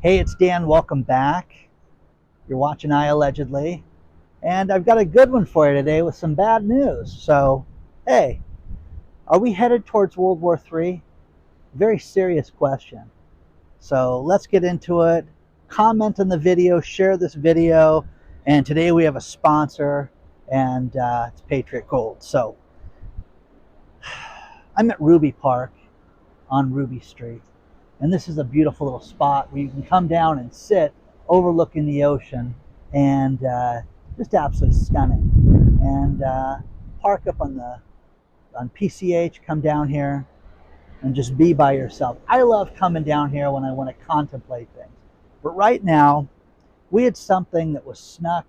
Hey, it's Dan. Welcome back. You're watching iAllegedly. And I've got a good one for you today with some bad news. So, hey, are we headed towards World War III? Very serious question. So let's get into it. Comment on the video, share this video. And today we have a sponsor, and it's Patriot Gold. So I'm at Ruby Park on Ruby Street. And this is a beautiful little spot where you can come down and sit overlooking the ocean, and just absolutely stunning. And park up on PCH, come down here and just be by yourself. I love coming down here when I want to contemplate things. But right now, we had something that was snuck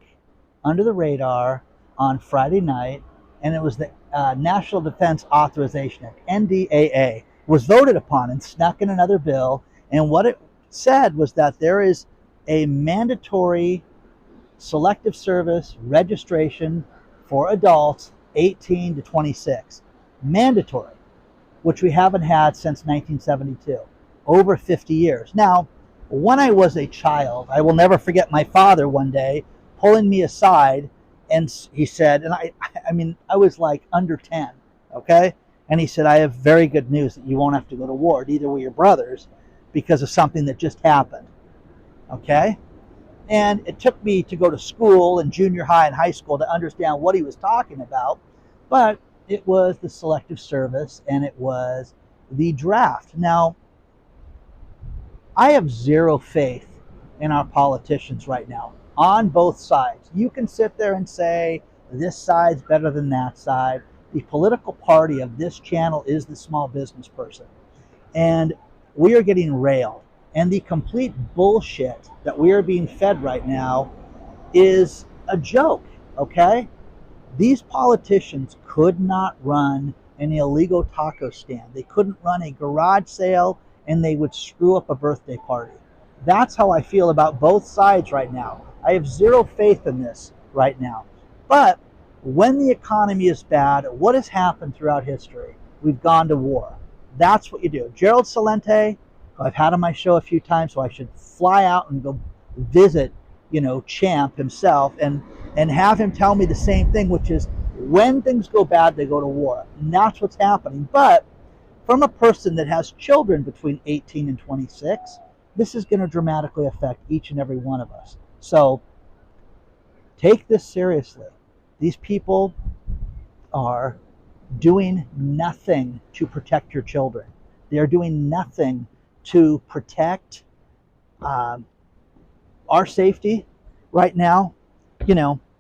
under the radar on Friday night, and it was the National Defense Authorization Act, NDAA, was voted upon and snuck in another bill. And what it said was that there is a mandatory selective service registration for adults 18 to 26. Mandatory, which we haven't had since 1972, over 50 years. Now, when I was a child, I will never forget my father one day pulling me aside, and he said, and I was like under 10, okay? And he said, I have very good news that you won't have to go to war, neither will your brothers, because of something that just happened, okay? And it took me to go to school in junior high and high school to understand what he was talking about, but it was the Selective Service and it was the draft. Now, I have zero faith in our politicians right now, on both sides. You can sit there and say, this side's better than that side. The political party of this channel is the small business person. And we are getting railed. And the complete bullshit that we are being fed right now is a joke, okay? These politicians could not run an illegal taco stand. They couldn't run a garage sale, and they would screw up a birthday party. That's how I feel about both sides right now. I have zero faith in this right now. But when the economy is bad, what has happened throughout history? We've gone to war. That's what you do. Gerald Celente, I've had on my show a few times, so I should fly out and go visit, Champ himself and have him tell me the same thing, which is when things go bad, they go to war. And that's what's happening. But from a person that has children between 18 and 26, this is going to dramatically affect each and every one of us. So take this seriously. These people are doing nothing to protect your children. They are doing nothing to protect our safety right now.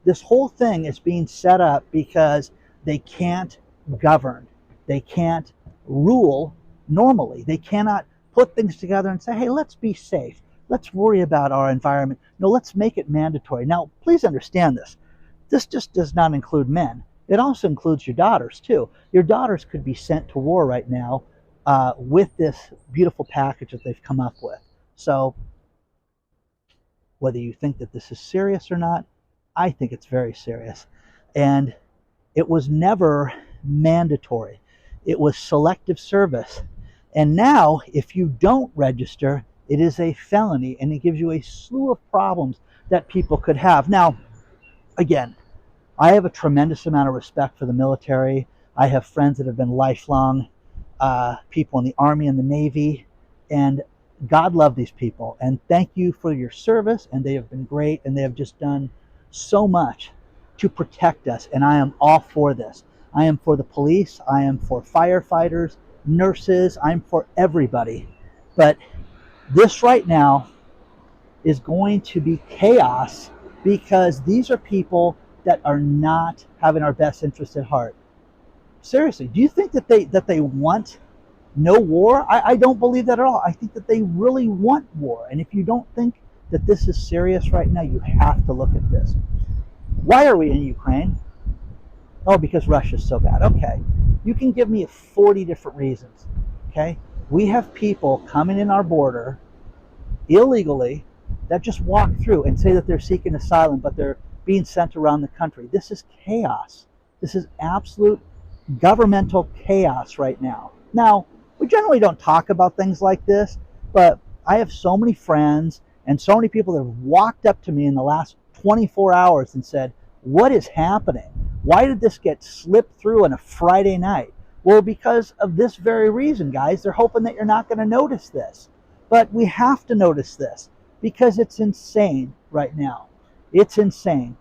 This whole thing is being set up because they can't govern. They can't rule normally. They cannot put things together and say, hey, let's be safe. Let's worry about our environment. No, let's make it mandatory. Now, please understand this. This just does not include men. It also includes your daughters, too. Your daughters could be sent to war right now with this beautiful package that they've come up with. So whether you think that this is serious or not, I think it's very serious. And it was never mandatory. It was selective service. And now, if you don't register, it is a felony, and it gives you a slew of problems that people could have. Now, again, I have a tremendous amount of respect for the military. I have friends that have been lifelong people in the Army and the Navy, and God love these people. And thank you for your service, and they have been great, and they have just done so much to protect us, and I am all for this. I am for the police. I am for firefighters, nurses. I'm for everybody. But this right now is going to be chaos because these are people that are not having our best interest at heart. Seriously, do you think that they want no war? I don't believe that at all. I think that they really want war. And if you don't think that this is serious right now, you have to look at this. Why are we in Ukraine? Oh, because Russia's so bad. Okay, you can give me 40 different reasons. Okay, we have people coming in our border illegally that just walk through and say that they're seeking asylum, but they're being sent around the country. This is chaos. This is absolute governmental chaos right now. Now, we generally don't talk about things like this, but I have so many friends And so many people that have walked up to me in the last 24 hours and said, what is happening? Why did this get slipped through on a Friday night? Well, because of this very reason, guys. They're hoping that you're not going to notice this. But we have to notice this because it's insane right now. It's insane.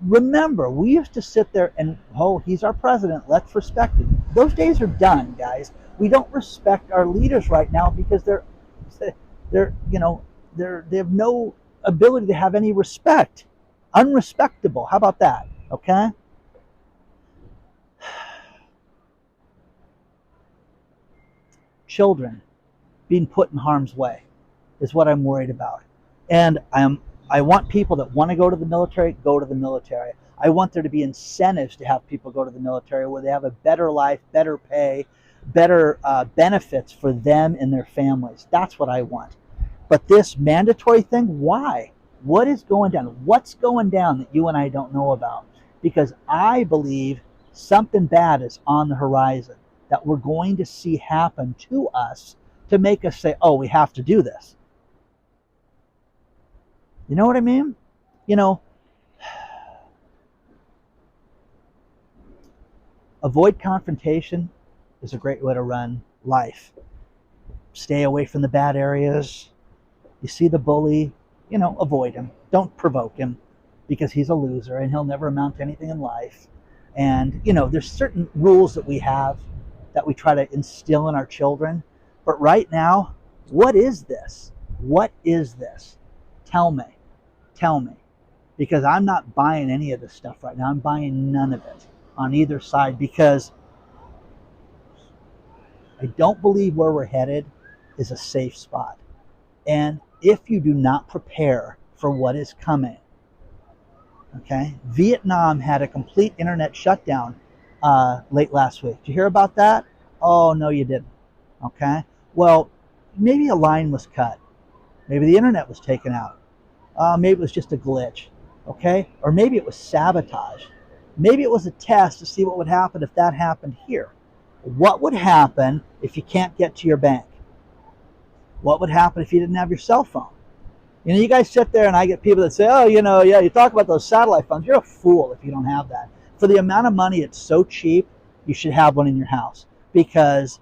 Remember, we used to sit there and, oh, he's our president, let's respect him. Those days are done, guys. We don't respect our leaders right now because they have no ability to have any respect. Unrespectable. How about that? Okay? Children being put in harm's way is what I'm worried about. And I want people that want to go to the military, go to the military. I want there to be incentives to have people go to the military where they have a better life, better pay, better benefits for them and their families. That's what I want. But this mandatory thing, why? What is going down? What's going down that you and I don't know about? Because I believe something bad is on the horizon that we're going to see happen to us to make us say, oh, we have to do this. You know what I mean? Avoid confrontation is a great way to run life. Stay away from the bad areas. You see the bully, avoid him. Don't provoke him because he's a loser and he'll never amount to anything in life. And, there's certain rules that we have that we try to instill in our children. But right now, what is this? What is this? Tell me. Because I'm not buying any of this stuff right now. I'm buying none of it on either side because I don't believe where we're headed is a safe spot. And if you do not prepare for what is coming, okay? Vietnam had a complete internet shutdown late last week. Did you hear about that? Oh, no, you didn't. Okay? Well, maybe a line was cut. Maybe the internet was taken out. Maybe it was just a glitch, okay? Or maybe it was sabotage. Maybe it was a test to see what would happen if that happened here. What would happen if you can't get to your bank? What would happen if you didn't have your cell phone? You guys sit there and I get people that say, oh, yeah, you talk about those satellite phones. You're a fool if you don't have that. For the amount of money, it's so cheap, you should have one in your house because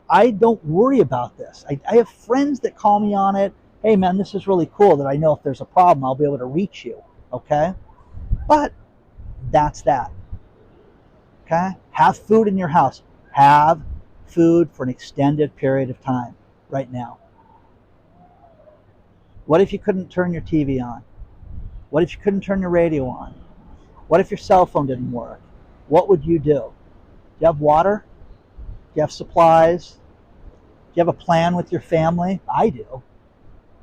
I don't worry about this. I have friends that call me on it. Hey, man, this is really cool that I know if there's a problem, I'll be able to reach you, okay? But that's that, okay? Have food in your house. Have food for an extended period of time right now. What if you couldn't turn your TV on? What if you couldn't turn your radio on? What if your cell phone didn't work? What would you do? Do you have water? Do you have supplies? Do you have a plan with your family? I do.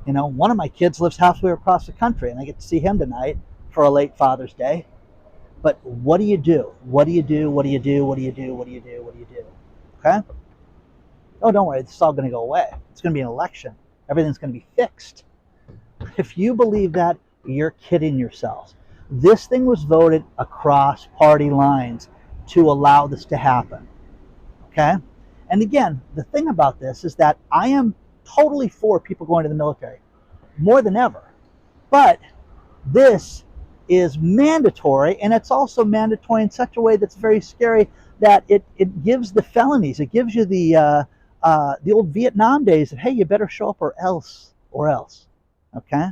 One of my kids lives halfway across the country, and I get to see him tonight for a late Father's Day. But what do you do? What do you do? What do you do? What do you do? What do you do? What do you do? Okay? Oh, don't worry. This is all going to go away. It's going to be an election. Everything's going to be fixed. If you believe that, you're kidding yourselves. This thing was voted across party lines to allow this to happen. Okay? And again, the thing about this is that I am totally for people going to the military, more than ever. But this is mandatory, and it's also mandatory in such a way that's very scary that it gives the felonies. It gives you the old Vietnam days that, hey, you better show up or else. Okay?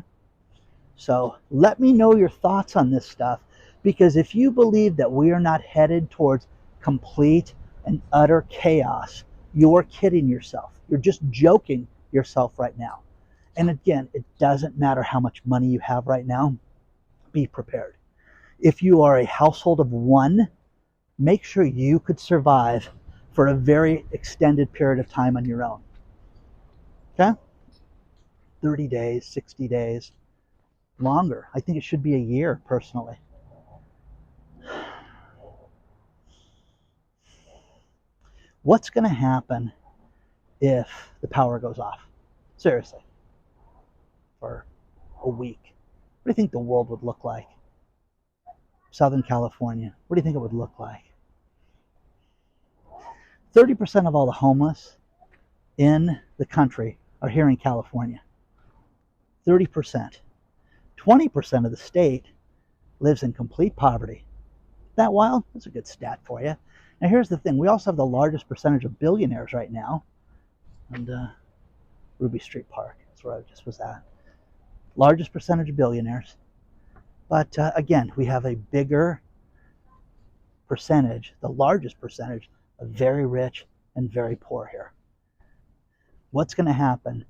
So let me know your thoughts on this stuff, because if you believe that we are not headed towards complete and utter chaos, you're kidding yourself. You're just joking yourself right now. And again, it doesn't matter how much money you have right now. Be prepared. If you are a household of one, make sure you could survive for a very extended period of time on your own. Okay? 30 days, 60 days, longer. I think it should be a year, personally. What's going to happen if the power goes off? Seriously. For a week. What do you think the world would look like? Southern California. What do you think it would look like? 30% of all the homeless in the country are here in California. 30%. 20% of the state lives in complete poverty. That wild? That's a good stat for you. Now here's the thing. We also have the largest percentage of billionaires right now. And Ruby Street Park, that's where I just was at. Largest percentage of billionaires. But again, we have a bigger percentage, the largest percentage of very rich and very poor here. What's going to happen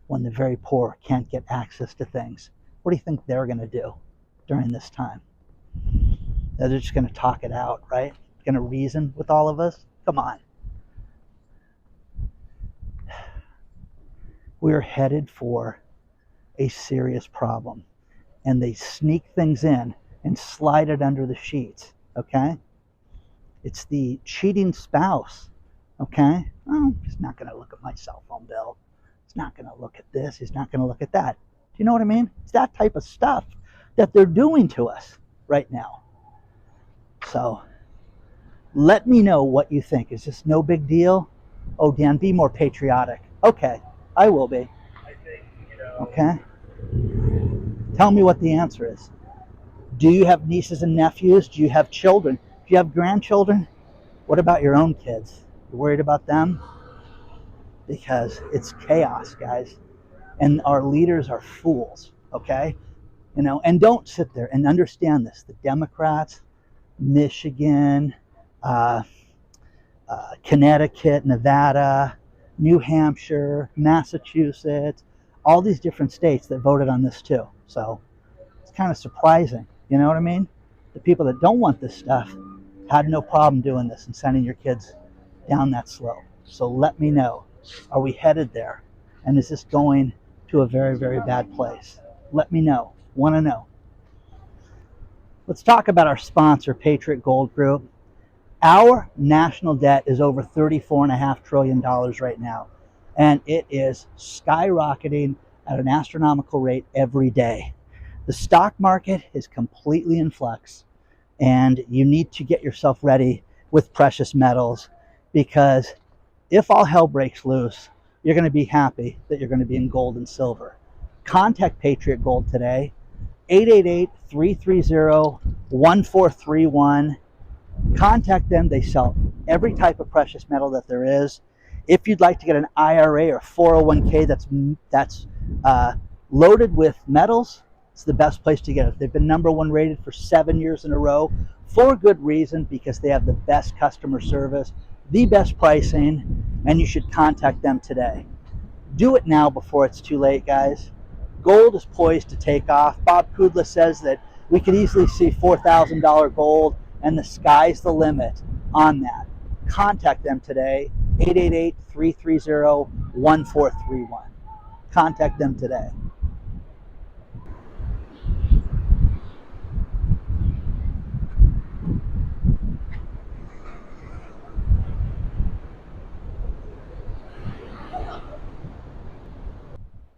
when the very poor can't get access to things? What do you think they're going to do during this time? They're just going to talk it out, right? Going to reason with all of us? Come on. We're headed for a serious problem. And they sneak things in and slide it under the sheets, okay? It's the cheating spouse, okay? Oh, he's not going to look at my cell phone bill. He's not going to look at this. He's not going to look at that. Do you know what I mean? It's that type of stuff that they're doing to us right now. So let me know what you think. Is this no big deal? Oh, Dan, be more patriotic. Okay, I will be. I think, Okay? Tell me what the answer is. Do you have nieces and nephews? Do you have children? Do you have grandchildren? What about your own kids? You worried about them? Because it's chaos, guys. And our leaders are fools, okay? And don't sit there and understand this. The Democrats, Michigan, Connecticut, Nevada, New Hampshire, Massachusetts, all these different states that voted on this too. So it's kind of surprising, you know what I mean? The people that don't want this stuff had no problem doing this and sending your kids down that slope. So let me know. Are we headed there? And is this going to a very, very bad place? Let me know. Want to know. Let's talk about our sponsor, Patriot Gold Group. Our national debt is over $34.5 trillion right now. And it is skyrocketing at an astronomical rate every day. The stock market is completely in flux. And you need to get yourself ready with precious metals, because if all hell breaks loose, you're going to be happy that you're going to be in gold and silver. Contact Patriot Gold today, 888-330-1431. Contact them. They sell every type of precious metal that there is. If you'd like to get an IRA or 401k that's loaded with metals, it's the best place to get it. They've been #1 rated for 7 years in a row for good reason, because they have the best customer service, the best pricing, and you should contact them today. Do it now before it's too late, guys. Gold is poised to take off. Bob Kudla says that we could easily see $4,000 gold, and the sky's the limit on that. Contact them today, 888-330-1431. Contact them today.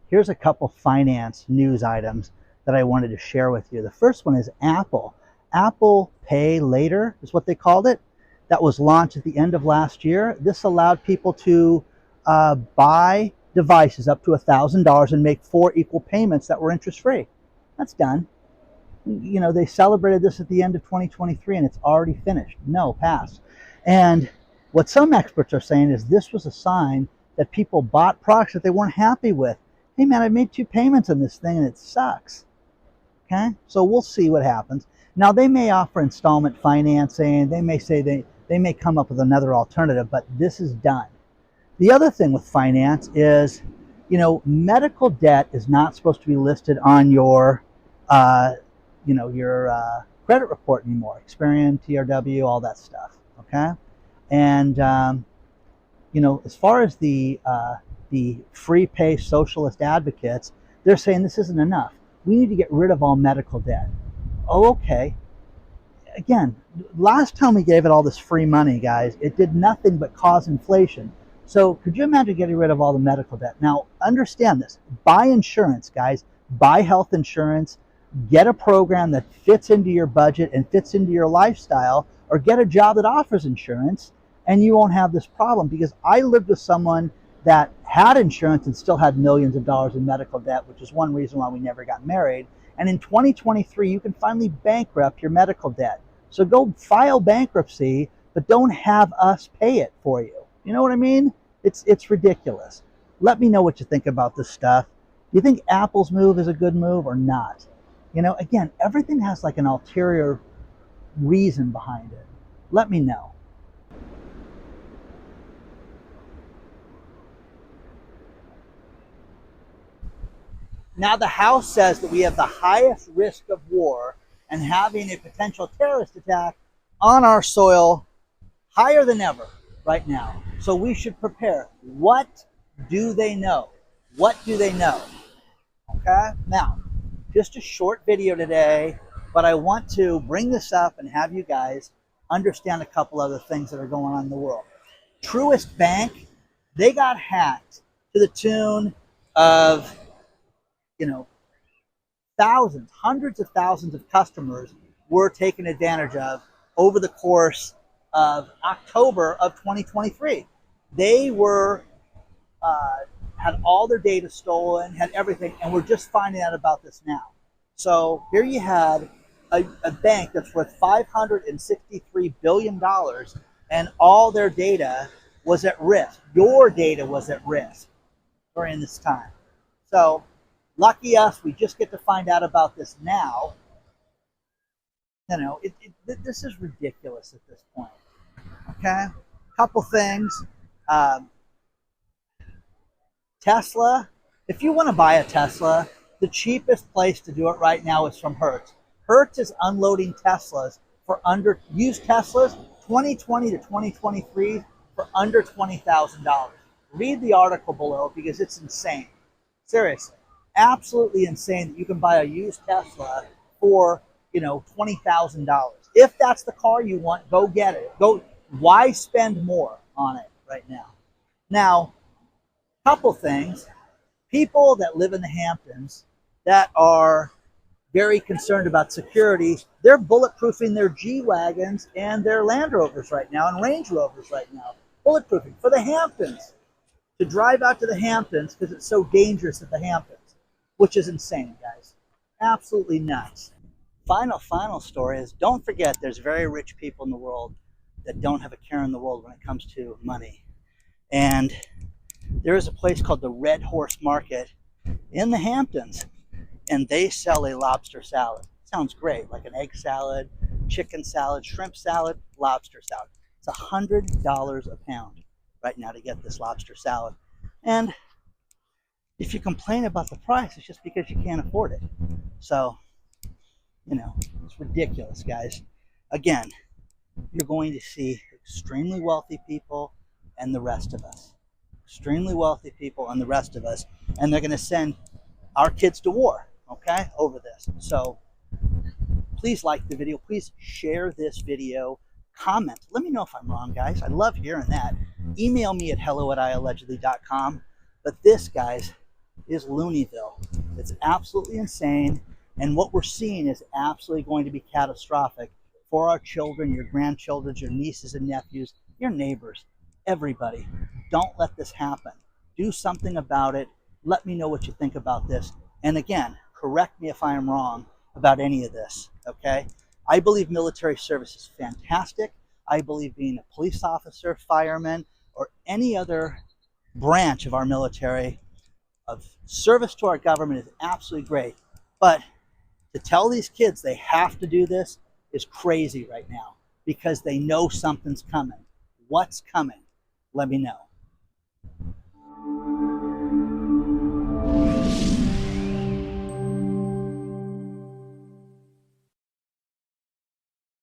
Here's a couple finance news items that I wanted to share with you. The first one is Apple. Apple Pay Later is what they called it. That was launched at the end of last year. This allowed people to buy devices up to $1,000 and make 4 equal payments that were interest-free. That's done. They celebrated this at the end of 2023 and it's already finished. No, pass. And what some experts are saying is this was a sign that people bought products that they weren't happy with. Hey man, I made 2 payments on this thing and it sucks. Okay, so we'll see what happens. Now they may offer installment financing. They may say they may come up with another alternative, but this is done. The other thing with finance is, medical debt is not supposed to be listed on your, credit report anymore. Experian, TRW, all that stuff. Okay, and as far as the free pay socialist advocates, they're saying this isn't enough. We need to get rid of all medical debt. Oh, okay. Again, last time we gave it all this free money, guys, it did nothing but cause inflation. So could you imagine getting rid of all the medical debt? Now, understand this. Buy insurance, guys. Buy health insurance. Get a program that fits into your budget and fits into your lifestyle, or get a job that offers insurance, and you won't have this problem. Because I lived with someone that had insurance and still had millions of dollars in medical debt, which is one reason why we never got married. And in 2023, you can finally bankrupt your medical debt. So go file bankruptcy, but don't have us pay it for you. You know what I mean? It's ridiculous. Let me know what you think about this stuff. Do you think Apple's move is a good move or not? You know, again, everything has like an ulterior reason behind it. Let me know. Now the House says that we have the highest risk of war and having a potential terrorist attack on our soil higher than ever right now. So we should prepare. What do they know? What do they know? Okay? Now, just a short video today, but I want to bring this up and have you guys understand a couple other things that are going on in the world. Truist Bank, they got hacked to the tune of, you know, thousands, hundreds of thousands of customers were taken advantage of over the course of October of 2023. They were had all their data stolen, had everything, and we're just finding out about this now. So here you had a bank that's worth $563 billion, and all their data was at risk. Your data was at risk during this time. So lucky us, we just get to find out about this now. You know, this is ridiculous at this point. Okay, couple things. Tesla, if you want to buy a Tesla, the cheapest place to do it right now is from Hertz. Hertz is unloading Teslas for used Teslas 2020 to 2023 for under $20,000. Read the article below because it's insane. Seriously, absolutely insane that you can buy a used Tesla for, you know, $20,000. If that's the car you want, go get it. Go. Why spend more on it right now? Now, couple things. People that live in the Hamptons that are very concerned about security, they're bulletproofing their G-Wagons and their Land Rovers right now and Range Rovers right now. Bulletproofing for the Hamptons. To drive out to the Hamptons because it's so dangerous at the Hamptons, which is insane, guys. Absolutely nuts. Final story is, don't forget there's very rich people in the world that don't have a care in the world when it comes to money. And there is a place called the Red Horse Market in the Hamptons, and they sell a lobster salad. Sounds great, like an egg salad, chicken salad, shrimp salad, lobster salad. It's $100 a pound right now to get this lobster salad. And if you complain about the price, it's just because you can't afford it. So, you know, it's ridiculous, guys. Again, you're going to see extremely wealthy people and the rest of us. Extremely wealthy people and the rest of us. And they're going to send our kids to war, okay, over this. So please like the video. Please share this video. Comment. Let me know if I'm wrong, guys. I love hearing that. Email me at hello@iallegedly.com. But this, guys, is Looneyville. It's absolutely insane. And what we're seeing is absolutely going to be catastrophic for our children, your grandchildren, your nieces and nephews, your neighbors, everybody. Don't let this happen. Do something about it. Let me know what you think about this. And again, correct me if I am wrong about any of this, okay? I believe military service is fantastic. I believe being a police officer, fireman, or any other branch of our military of service to our government is absolutely great. But to tell these kids they have to do this is crazy right now because they know something's coming. What's coming? Let me know.